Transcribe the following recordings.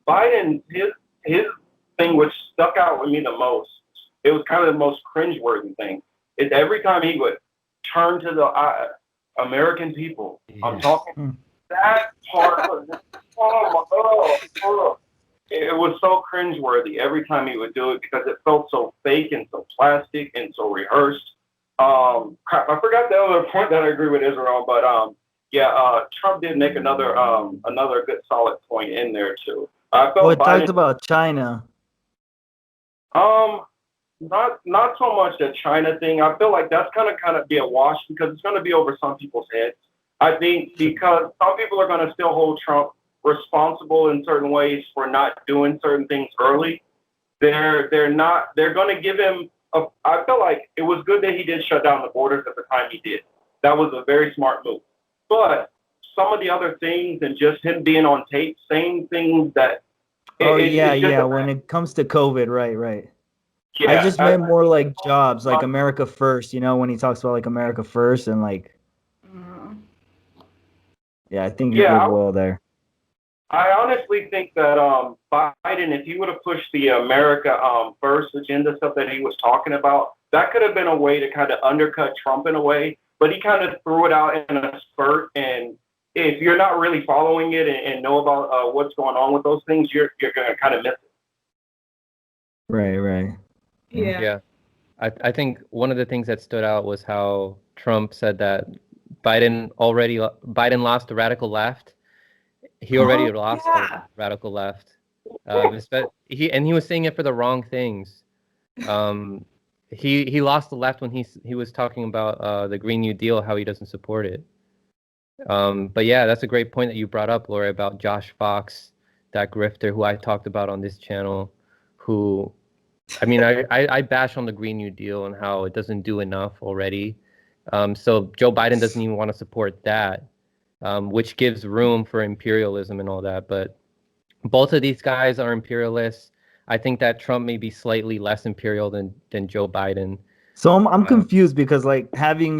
Biden, his thing which stuck out with me the most, it was kind of the most cringeworthy thing, is every time he would turn to the American people, I'm Yeah. talking that part was, oh. It was so cringeworthy every time he would do it because it felt so fake and so plastic and so rehearsed. Crap, I forgot the other point that I agree with Israel, but yeah, Trump did make another good solid point in there too. I Oh, felt it talked Biden, about China. um, not so much the China thing. I feel like that's kind of be a wash because it's going to be over some people's heads. I think because some people are going to still hold Trump responsible in certain ways for not doing certain things early. They're going to give him. I feel like it was good that he did shut down the borders at the time he did. That was a very smart move. But some of the other things and just him being on tape saying things that Oh yeah, it's just yeah. a When it comes to COVID, right, right. I yeah. just meant more like jobs, like America First. You know, when he talks about like America First and like, Mm. yeah, I think you did Yeah, well there. I honestly think that Biden, if he would have pushed the America first agenda stuff that he was talking about, that could have been a way to kind of undercut Trump in a way. But he kind of threw it out in a spurt, and if you're not really following it and know about what's going on with those things, you're going to kind of miss it. Right, right. Yeah. Yeah. Yeah. I think one of the things that stood out was how Trump said that Biden lost the radical left. He already Oh lost the yeah. radical left. He was saying it for the wrong things. Um, he lost the left when he was talking about the Green New Deal, how he doesn't support it. But yeah, that's a great point that you brought up, Laura, about Josh Fox, that grifter who I talked about on this channel, who, I mean, I bash on the Green New Deal and how it doesn't do enough already. So Joe Biden doesn't even want to support that, which gives room for imperialism and all that. But both of these guys are imperialists. I think that Trump may be slightly less imperial than Joe Biden. So I'm Uh, confused because like having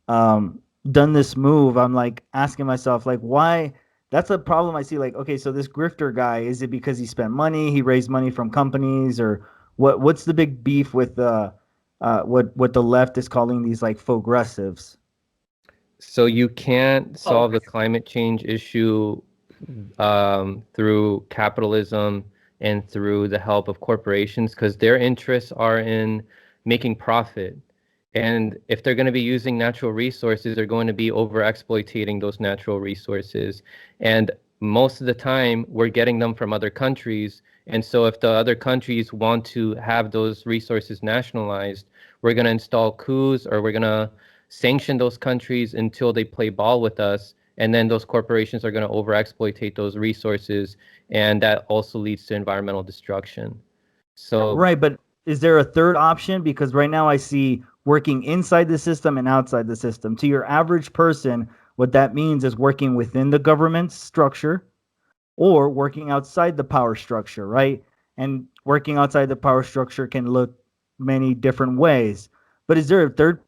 done this move, I'm like asking myself like why. That's a problem I see. Like, okay, so this grifter guy, is it because he spent money, he raised money from companies, or what? What's the big beef with what the left is calling these like progressives? so you can't Oh. solve the climate change issue through capitalism and through the help of corporations because their interests are in making profit. And if they're going to be using natural resources, they're going to be over exploiting those natural resources. And most of the time, we're getting them from other countries. And so, if the other countries want to have those resources nationalized, we're going to install coups or we're going to sanction those countries until they play ball with us, and then those corporations are going to overexploitate those resources, and that also leads to environmental destruction. So Right, but is there a third option? Because right now I see working inside the system and outside the system. To your average person, what that means is working within the government structure or working outside the power structure, right? And working outside the power structure can look many different ways. But is there a third?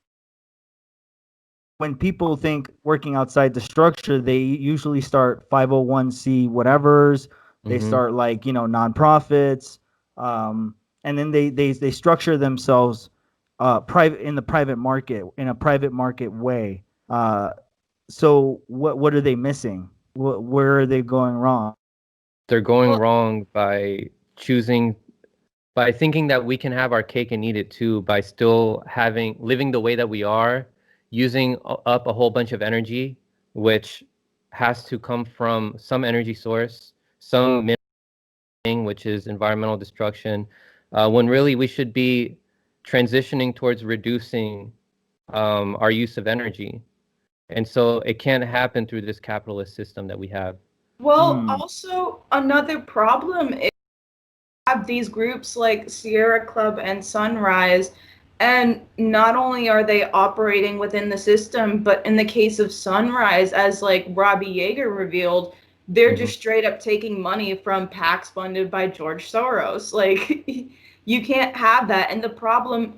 When people think working outside the structure, they usually start 501c whatevers. They mhm. start like nonprofits, and then they structure themselves private in the private market in a private market way. So what are they missing? Where are they going wrong? They're going Well, wrong by thinking that we can have our cake and eat it too, by still living the way that we are, using up a whole bunch of energy, which has to come from some energy source, some thing, which is environmental destruction, when really we should be transitioning towards reducing our use of energy. And so it can't happen through this capitalist system that we have. well, Hmm. also another problem is have these groups like Sierra Club and Sunrise, and not only are they operating within the system, but in the case of Sunrise, as like Robbie Yeager revealed, they're Hmm. just straight up taking money from PACs funded by George Soros. Like you can't have that. And the problem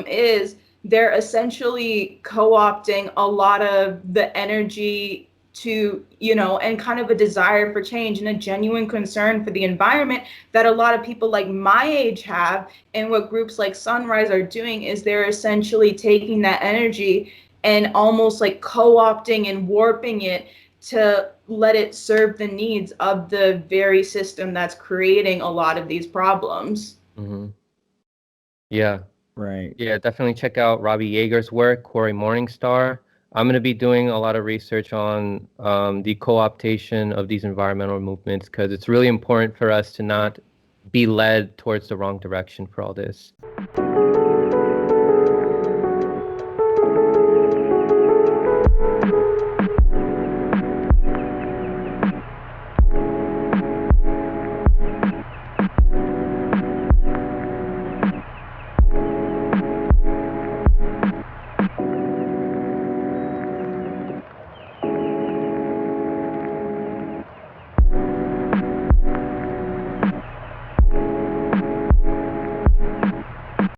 is they're essentially co-opting a lot of the energy to, and kind of a desire for change and a genuine concern for the environment that a lot of people like my age have. And what groups like Sunrise are doing is they're essentially taking that energy and almost like co-opting and warping it to let it serve the needs of the very system that's creating a lot of these problems. Mm-hmm. Yeah. Right. Yeah, definitely check out Robbie Yeager's work, Corey Morningstar. I'm going to be doing a lot of research on the co-optation of these environmental movements because it's really important for us to not be led towards the wrong direction for all this.